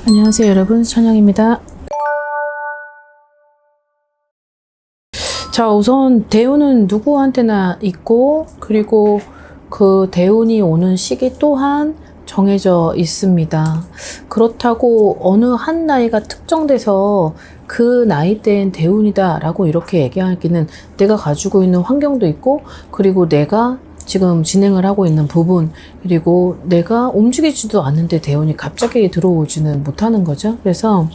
안녕하세요 여러분, 천영입니다. 자, 우선 대운은 누구한테나 있고, 그리고 그 대운이 오는 시기 또한 정해져 있습니다. 그렇다고 어느 한 나이가 특정돼서 그 나이대엔 대운이다 라고 이렇게 얘기하기는, 내가 가지고 있는 환경도 있고, 그리고 내가 지금 진행을 하고 있는 부분, 그리고 내가 움직이지도 않는데 대운이 갑자기 들어오지는 못하는 거죠. 그래서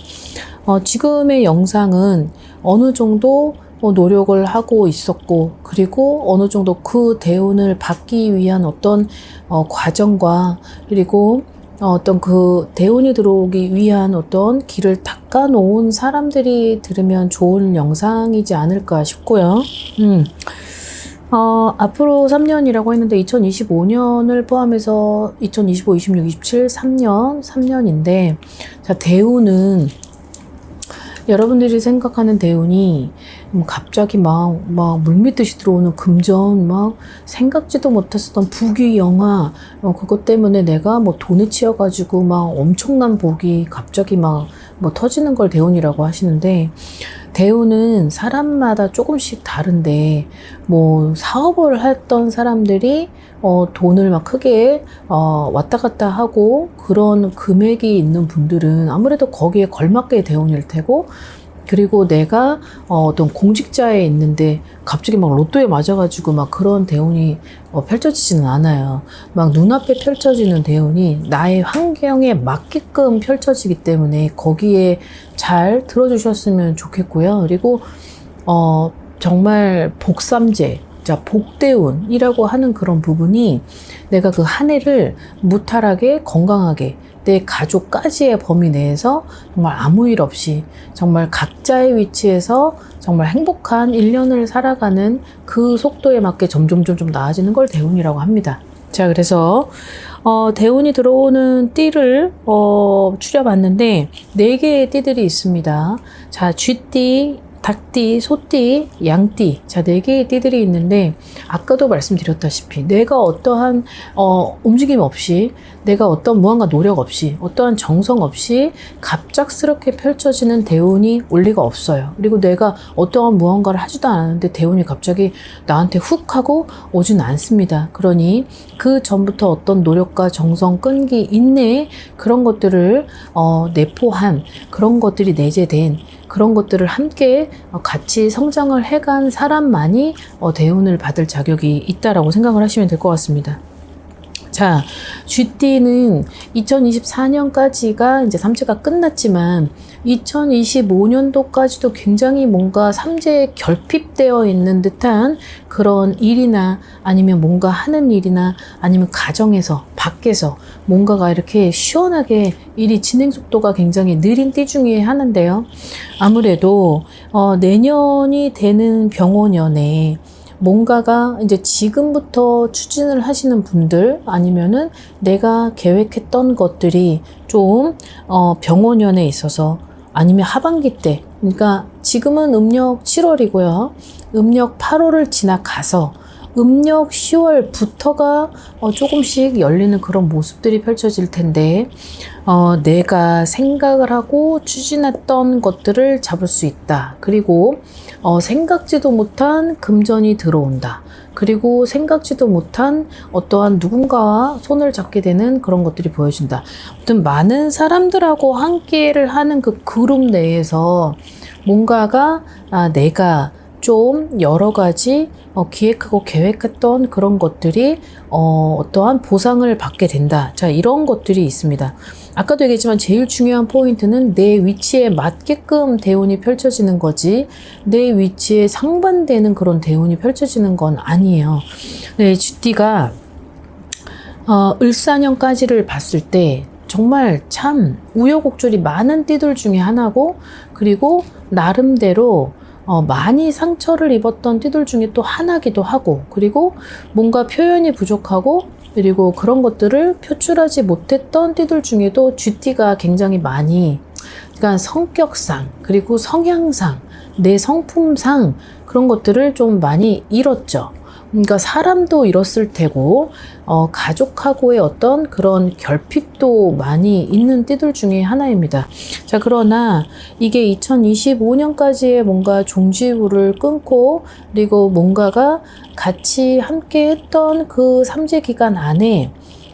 지금의 영상은 어느 정도 노력을 하고 있었고, 그리고 어느 정도 그 대운을 받기 위한 어떤 과정과, 그리고 어떤 그 대운이 들어오기 위한 어떤 길을 닦아 놓은 사람들이 들으면 좋은 영상이지 않을까 싶고요. 앞으로 3년이라고 했는데 2025년을 포함해서 2025, 26, 27, 3년인데, 자, 대운은 여러분들이 생각하는 대운이 갑자기 막 물밀듯이 들어오는 금전, 막 생각지도 못했었던 부귀 영화, 그것 때문에 내가 뭐 돈에 치여가지고 막 엄청난 복이 갑자기 막 터지는 걸 대운이라고 하시는데, 대운은 사람마다 조금씩 다른데, 뭐 사업을 했던 사람들이 돈을 막 크게 왔다 갔다 하고 그런 금액이 있는 분들은 아무래도 거기에 걸맞게 대운일 테고, 그리고 내가 어떤 공직자에 있는데 갑자기 막 로또에 맞아가지고 막 그런 대운이 펼쳐지지는 않아요. 막 눈앞에 펼쳐지는 대운이 나의 환경에 맞게끔 펼쳐지기 때문에 거기에 잘 들어주셨으면 좋겠고요. 그리고 정말 복삼재, 자, 복대운이라고 하는 그런 부분이 내가 그 한 해를 무탈하게 건강하게 내 가족까지의 범위 내에서 정말 아무 일 없이 정말 각자의 위치에서 정말 행복한 1년을 살아가는 그 속도에 맞게 점점 나아지는 걸 대운이라고 합니다. 자, 그래서 대운이 들어오는 띠를 추려봤는데 4개의 띠들이 있습니다. 자, 쥐띠, 닭띠, 소띠, 양띠, 자, 4개의 띠들이 있는데, 아까도 말씀드렸다시피 내가 어떠한 움직임 없이, 내가 어떤 무언가 노력 없이, 어떠한 정성 없이 갑작스럽게 펼쳐지는 대운이 올 리가 없어요. 그리고 내가 어떠한 무언가를 하지도 않았는데 대운이 갑자기 나한테 훅 하고 오진 않습니다. 그러니 그 전부터 어떤 노력과 정성, 끈기, 인내, 그런 것들을 내포한, 그런 것들이 내재된 그런 것들을 함께 같이 성장을 해간 사람만이 대운을 받을 자격이 있다라고 생각을 하시면 될 것 같습니다. 자, 쥐띠는 2024년까지가 이제 삼재가 끝났지만 2025년도까지도 굉장히 뭔가 삼재에 결핍되어 있는 듯한 그런 일이나, 아니면 뭔가 하는 일이나, 아니면 가정에서, 밖에서 뭔가가 이렇게 시원하게 일이 진행 속도가 굉장히 느린 띠 중에 하나인데요. 아무래도 내년이 되는 병원연에 뭔가가 이제 지금부터 추진을 하시는 분들, 아니면은 내가 계획했던 것들이 좀 병원연에 있어서, 아니면 하반기 때, 그러니까 지금은 음력 7월이고요. 음력 8월을 지나가서 음력 10월부터가 조금씩 열리는 그런 모습들이 펼쳐질 텐데, 내가 생각을 하고 추진했던 것들을 잡을 수 있다. 그리고 생각지도 못한 금전이 들어온다. 그리고 생각지도 못한 어떠한 누군가와 손을 잡게 되는 그런 것들이 보여진다. 아무튼 많은 사람들하고 함께를 하는 그 그룹 내에서 뭔가가 내가 좀 여러 가지 기획하고 계획했던 그런 것들이 어떠한 보상을 받게 된다. 자, 이런 것들이 있습니다. 아까도 얘기했지만 제일 중요한 포인트는 내 위치에 맞게끔 대운이 펼쳐지는 거지, 내 위치에 상반되는 그런 대운이 펼쳐지는 건 아니에요. 네, 쥐띠가 을사년까지를 봤을 때 정말 참 우여곡절이 많은 띠들 중에 하나고, 그리고 나름대로 많이 상처를 입었던 띠들 중에 또 하나기도 하고, 그리고 뭔가 표현이 부족하고, 그리고 그런 것들을 표출하지 못했던 띠들 중에도 쥐띠가 굉장히 많이, 그러니까 성격상, 그리고 성향상, 내 성품상 그런 것들을 좀 많이 잃었죠. 그러니까 사람도 잃었을 테고, 가족하고의 어떤 그런 결핍도 많이 있는 띠들 중에 하나입니다. 자, 그러나 이게 2025년까지의 뭔가 종지부를 끊고, 그리고 뭔가가 같이 함께 했던 그 삼재 기간 안에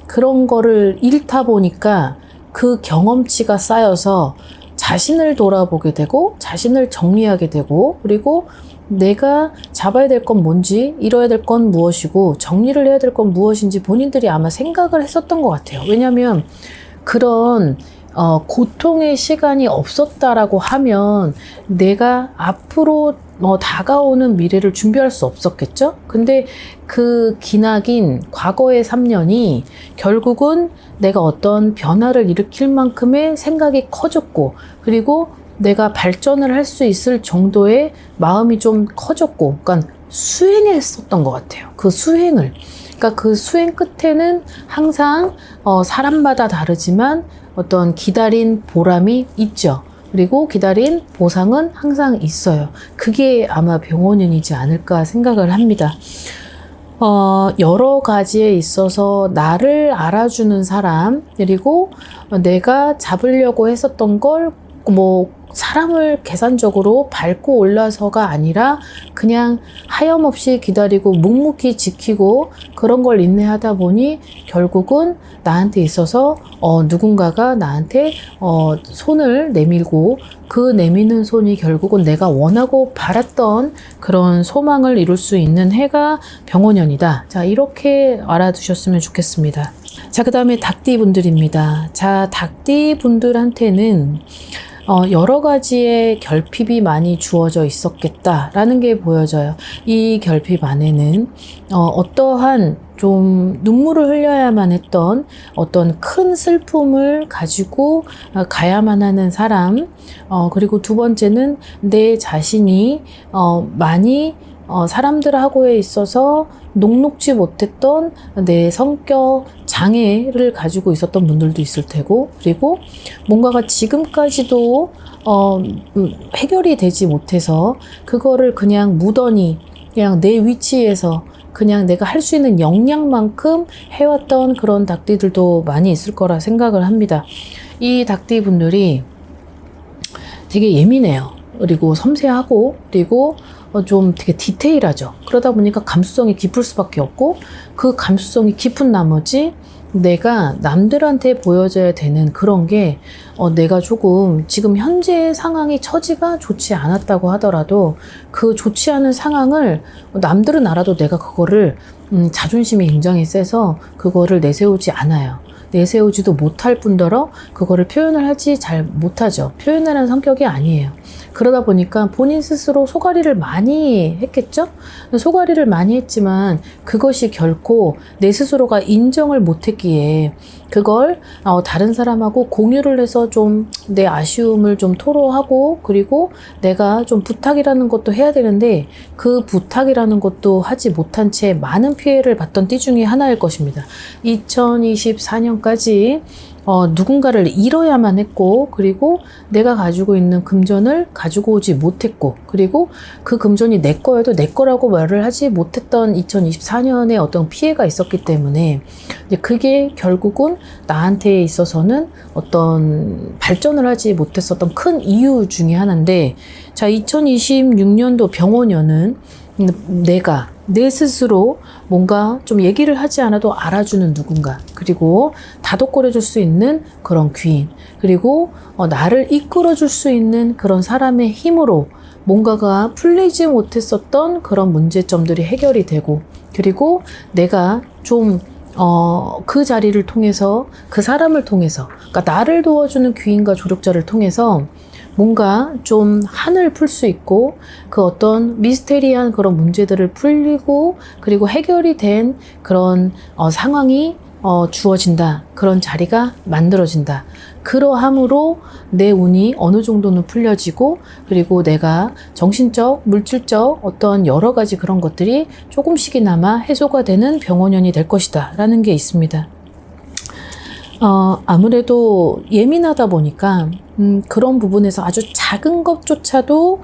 그런 거를 잃다 보니까 그 경험치가 쌓여서 자신을 돌아보게 되고, 자신을 정리하게 되고, 그리고 내가 잡아야 될 건 뭔지, 이뤄야 될 건 무엇이고, 정리를 해야 될 건 무엇인지 본인들이 아마 생각을 했었던 것 같아요. 왜냐하면 그런 고통의 시간이 없었다라고 하면 내가 앞으로 다가오는 미래를 준비할 수 없었겠죠? 근데 그 기나긴 과거의 3년이 결국은 내가 어떤 변화를 일으킬 만큼의 생각이 커졌고, 그리고 내가 발전을 할 수 있을 정도의 마음이 좀 커졌고, 그러니까 수행했었던 것 같아요. 그 수행을. 그러니까 그 수행 끝에는 항상 사람마다 다르지만 어떤 기다린 보람이 있죠. 그리고 기다린 보상은 항상 있어요. 그게 아마 병원연이지 않을까 생각을 합니다. 여러 가지에 있어서 나를 알아주는 사람, 그리고 내가 잡으려고 했었던 걸 사람을 계산적으로 밟고 올라서가 아니라 그냥 하염없이 기다리고 묵묵히 지키고 그런 걸 인내하다 보니 결국은 나한테 있어서 누군가가 나한테 손을 내밀고, 그 내미는 손이 결국은 내가 원하고 바랐던 그런 소망을 이룰 수 있는 해가 병원연이다. 자, 이렇게 알아두셨으면 좋겠습니다. 자, 그 다음에 닭띠 분들입니다. 자, 닭띠 분들한테는 여러 가지의 결핍이 많이 주어져 있었겠다라는 게 보여져요. 이 결핍 안에는 어떠한 좀 눈물을 흘려야만 했던 어떤 큰 슬픔을 가지고 가야만 하는 사람, 그리고 두 번째는 내 자신이 많이 사람들하고에 있어서 녹록지 못했던 내 성격 장애를 가지고 있었던 분들도 있을 테고, 그리고 뭔가가 지금까지도 해결이 되지 못해서 그거를 그냥 무던히 그냥 내 위치에서 그냥 내가 할 수 있는 역량만큼 해왔던 그런 닭띠들도 많이 있을 거라 생각을 합니다. 이 닭띠 분들이 되게 예민해요. 그리고 섬세하고, 그리고 좀 되게 디테일하죠. 그러다 보니까 감수성이 깊을 수밖에 없고, 그 감수성이 깊은 나머지 내가 남들한테 보여줘야 되는 그런 게 내가 조금 지금 현재 상황이 처지가 좋지 않았다고 하더라도 그 좋지 않은 상황을 남들은 알아도 내가 그거를 자존심이 굉장히 세서 그거를 내세우지 않아요. 내세우지도 못할 뿐더러 그거를 표현을 하지 잘 못하죠. 표현하는 성격이 아니에요. 그러다 보니까 본인 스스로 소가리를 많이 했겠죠? 소가리를 많이 했지만 그것이 결코 내 스스로가 인정을 못했기에 그걸 다른 사람하고 공유를 해서 좀 내 아쉬움을 좀 토로하고, 그리고 내가 좀 부탁이라는 것도 해야 되는데 그 부탁이라는 것도 하지 못한 채 많은 피해를 봤던 띠 중에 하나일 것입니다. 2024년까지 누군가를 잃어야만 했고, 그리고 내가 가지고 있는 금전을 가지고 오지 못했고, 그리고 그 금전이 내 거여도 내 거라고 말을 하지 못했던 2024년에 어떤 피해가 있었기 때문에 그게 결국은 나한테 있어서는 어떤 발전을 하지 못했었던 큰 이유 중에 하나인데, 자, 2026년도 병원연은 내가 내 스스로 뭔가 좀 얘기를 하지 않아도 알아주는 누군가, 그리고 다독거려줄 수 있는 그런 귀인, 그리고 나를 이끌어줄 수 있는 그런 사람의 힘으로 뭔가가 풀리지 못했었던 그런 문제점들이 해결이 되고, 그리고 내가 좀 그 자리를 통해서, 그 사람을 통해서, 그러니까 나를 도와주는 귀인과 조력자를 통해서 뭔가 좀 한을 풀 수 있고, 그 어떤 미스테리한 그런 문제들을 풀리고, 그리고 해결이 된 그런 상황이 주어진다. 그런 자리가 만들어진다. 그러함으로 내 운이 어느 정도는 풀려지고, 그리고 내가 정신적, 물질적 어떤 여러 가지 그런 것들이 조금씩이나마 해소가 되는 병원연이 될 것이다 라는 게 있습니다. 아무래도 예민하다 보니까 그런 부분에서 아주 작은 것조차도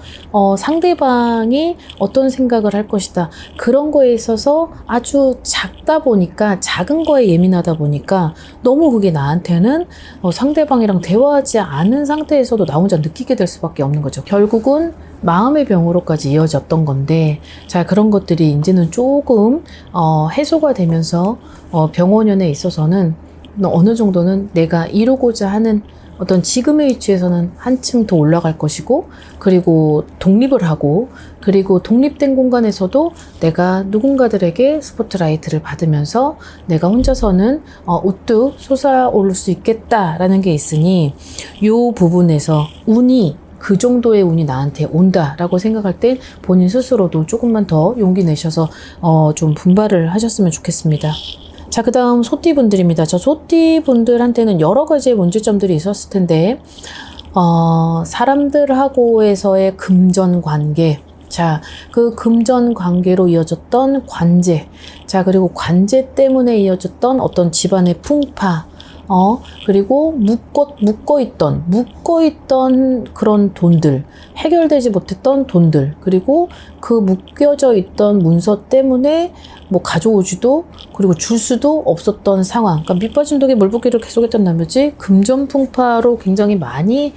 상대방이 어떤 생각을 할 것이다. 그런 거에 있어서 아주 작다 보니까, 작은 거에 예민하다 보니까 너무 그게 나한테는 상대방이랑 대화하지 않은 상태에서도 나 혼자 느끼게 될 수밖에 없는 거죠. 결국은 마음의 병으로까지 이어졌던 건데, 자, 그런 것들이 이제는 조금 해소가 되면서 병원연에 있어서는 어느 정도는 내가 이루고자 하는 어떤 지금의 위치에서는 한층 더 올라갈 것이고, 그리고 독립을 하고, 그리고 독립된 공간에서도 내가 누군가들에게 스포트라이트를 받으면서 내가 혼자서는 우뚝 솟아오를 수 있겠다라는 게 있으니, 이 부분에서 그 정도의 운이 나한테 온다라고 생각할 때 본인 스스로도 조금만 더 용기 내셔서 좀 분발을 하셨으면 좋겠습니다. 자, 그 다음 소띠분들입니다. 저 소띠분들한테는 여러 가지의 문제점들이 있었을 텐데, 사람들하고에서의 금전 관계, 자, 그 금전 관계로 이어졌던 관제, 자, 그리고 관제 때문에 이어졌던 어떤 집안의 풍파, 그리고 묶어있던 그런 돈들, 해결되지 못했던 돈들, 그리고 그 묶여져 있던 문서 때문에 뭐 가져오지도, 그리고 줄 수도 없었던 상황. 그러니까 밑빠진 독에 물 붓기를 계속했던 나머지 금전풍파로 굉장히 많이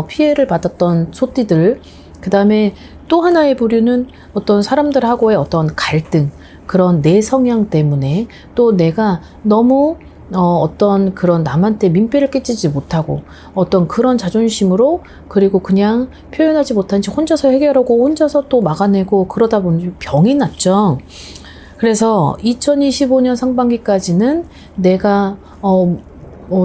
피해를 받았던 소띠들. 그 다음에 또 하나의 부류는 어떤 사람들하고의 어떤 갈등, 그런 내 성향 때문에 또 내가 너무 어떤 그런 남한테 민폐를 끼치지 못하고 어떤 그런 자존심으로, 그리고 그냥 표현하지 못한 채 혼자서 해결하고 혼자서 또 막아내고 그러다 보니 병이 났죠. 그래서 2025년 상반기까지는 내가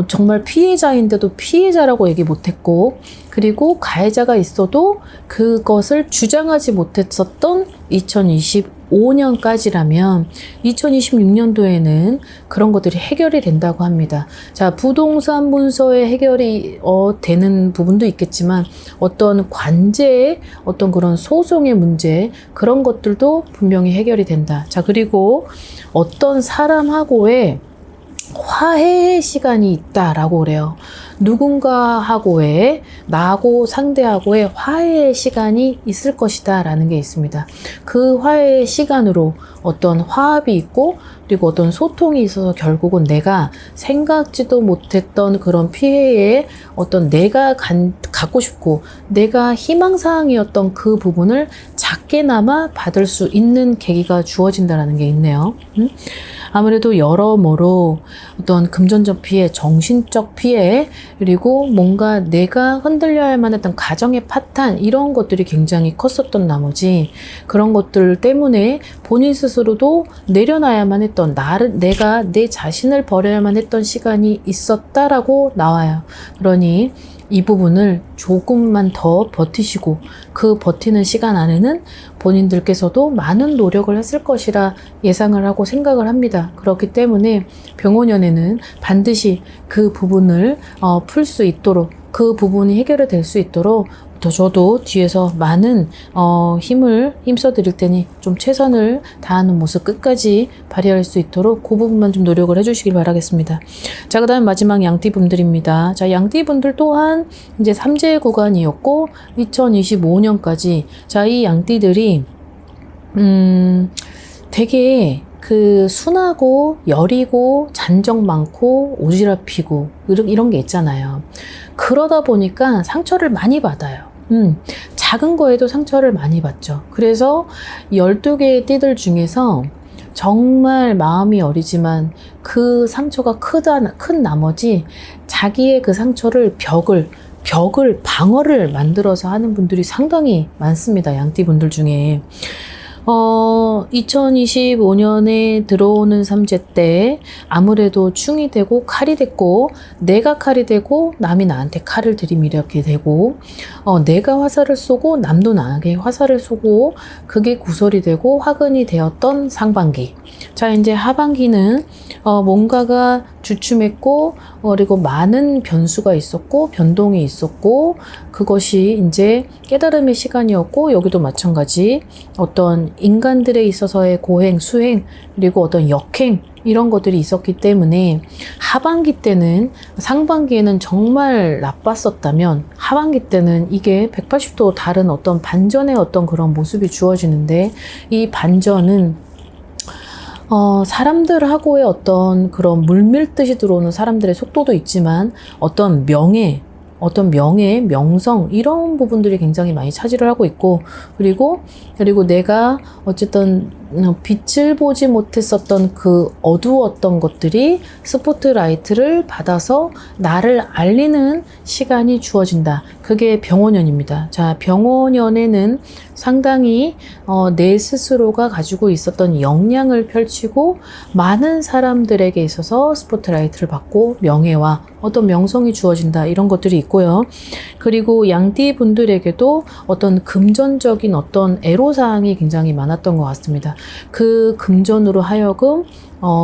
정말 피해자인데도 피해자라고 얘기 못했고, 그리고 가해자가 있어도 그것을 주장하지 못했었던 2025년까지라면 2026년도에는 그런 것들이 해결이 된다고 합니다. 자, 부동산 문서의 해결이 되는 부분도 있겠지만 어떤 관제의 어떤 그런 소송의 문제, 그런 것들도 분명히 해결이 된다. 자, 그리고 어떤 사람하고의 화해의 시간이 있다라고 그래요. 누군가하고의, 나하고 상대하고의 화해의 시간이 있을 것이다 라는 게 있습니다. 그 화해의 시간으로 어떤 화합이 있고, 그리고 어떤 소통이 있어서 결국은 내가 생각지도 못했던 그런 피해에 어떤 내가 갖고 싶고 내가 희망사항이었던 그 부분을 작게나마 받을 수 있는 계기가 주어진다라는 게 있네요. 아무래도 여러모로 어떤 금전적 피해, 정신적 피해, 그리고 뭔가 내가 흔들려야 만했던 가정의 파탄, 이런 것들이 굉장히 컸었던 나머지 그런 것들 때문에 본인 스스로도 내려놔야만 했던, 내가 내 자신을 버려야만 했던 시간이 있었다라고 나와요. 그러니 이 부분을 조금만 더 버티시고, 그 버티는 시간 안에는 본인들께서도 많은 노력을 했을 것이라 예상을 하고 생각을 합니다. 그렇기 때문에 병원연에는 반드시 그 부분을 풀 수 있도록, 그 부분이 해결이 될 수 있도록 저도 뒤에서 많은 힘을 힘써 드릴 테니 좀 최선을 다하는 모습 끝까지 발휘할 수 있도록 그 부분만 좀 노력을 해주시길 바라겠습니다. 자, 그 다음 마지막 양띠분들입니다. 자, 양띠분들 또한 이제 삼재 구간이었고 2025년까지 자, 이 양띠들이 되게 그 순하고 여리고 잔정 많고 오지랖피고 이런 게 있잖아요. 그러다 보니까 상처를 많이 받아요. 작은 거에도 상처를 많이 받죠. 그래서 12개의 띠들 중에서 정말 마음이 어리지만 그 상처가 큰 나머지 자기의 그 상처를 방어를 만들어서 하는 분들이 상당히 많습니다. 양띠분들 중에. 2025년에 들어오는 삼재 때 아무래도 충이 되고 칼이 됐고, 내가 칼이 되고 남이 나한테 칼을 들이밀게 되고, 내가 화살을 쏘고 남도 나에게 화살을 쏘고, 그게 구설이 되고 화근이 되었던 상반기. 자, 이제 하반기는 뭔가가 주춤했고, 그리고 많은 변수가 있었고 변동이 있었고, 그것이 이제 깨달음의 시간이었고, 여기도 마찬가지 어떤 인간들에 있어서의 고행, 수행, 그리고 어떤 역행, 이런 것들이 있었기 때문에 하반기 때는 상반기에는 정말 나빴었다면 하반기 때는 이게 180도 다른 어떤 반전의 어떤 그런 모습이 주어지는데 이 반전은 사람들하고의 어떤 그런 물밀듯이 들어오는 사람들의 속도도 있지만 어떤 명예, 명성, 이런 부분들이 굉장히 많이 차지를 하고 있고, 그리고 내가 어쨌든 빛을 보지 못했었던 그 어두웠던 것들이 스포트라이트를 받아서 나를 알리는 시간이 주어진다. 그게 병원연입니다. 자, 병원연에는 상당히 내 스스로가 가지고 있었던 역량을 펼치고 많은 사람들에게 있어서 스포트라이트를 받고 명예와 어떤 명성이 주어진다, 이런 것들이 있고요. 그리고 양띠 분들에게도 어떤 금전적인 어떤 애로사항이 굉장히 많았던 것 같습니다. 그 금전으로 하여금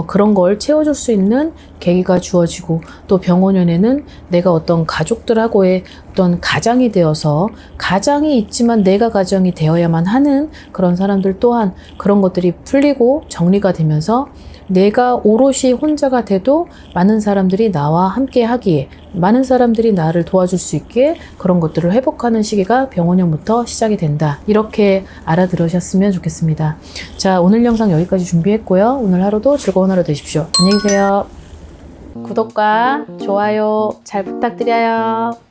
그런 걸 채워줄 수 있는 계기가 주어지고, 또 병원연에는 내가 어떤 가족들하고의 어떤 가장이 되어서, 가장이 있지만 내가 가정이 되어야만 하는 그런 사람들 또한 그런 것들이 풀리고 정리가 되면서 내가 오롯이 혼자가 돼도 많은 사람들이 나와 함께 하기에, 많은 사람들이 나를 도와줄 수 있게 그런 것들을 회복하는 시기가 병원연부터 시작이 된다. 이렇게 알아들으셨으면 좋겠습니다. 자, 오늘 영상 여기까지 준비했고요. 오늘 하루도 즐거운 하루 되십시오. 안녕히 계세요. 구독과 좋아요 잘 부탁드려요.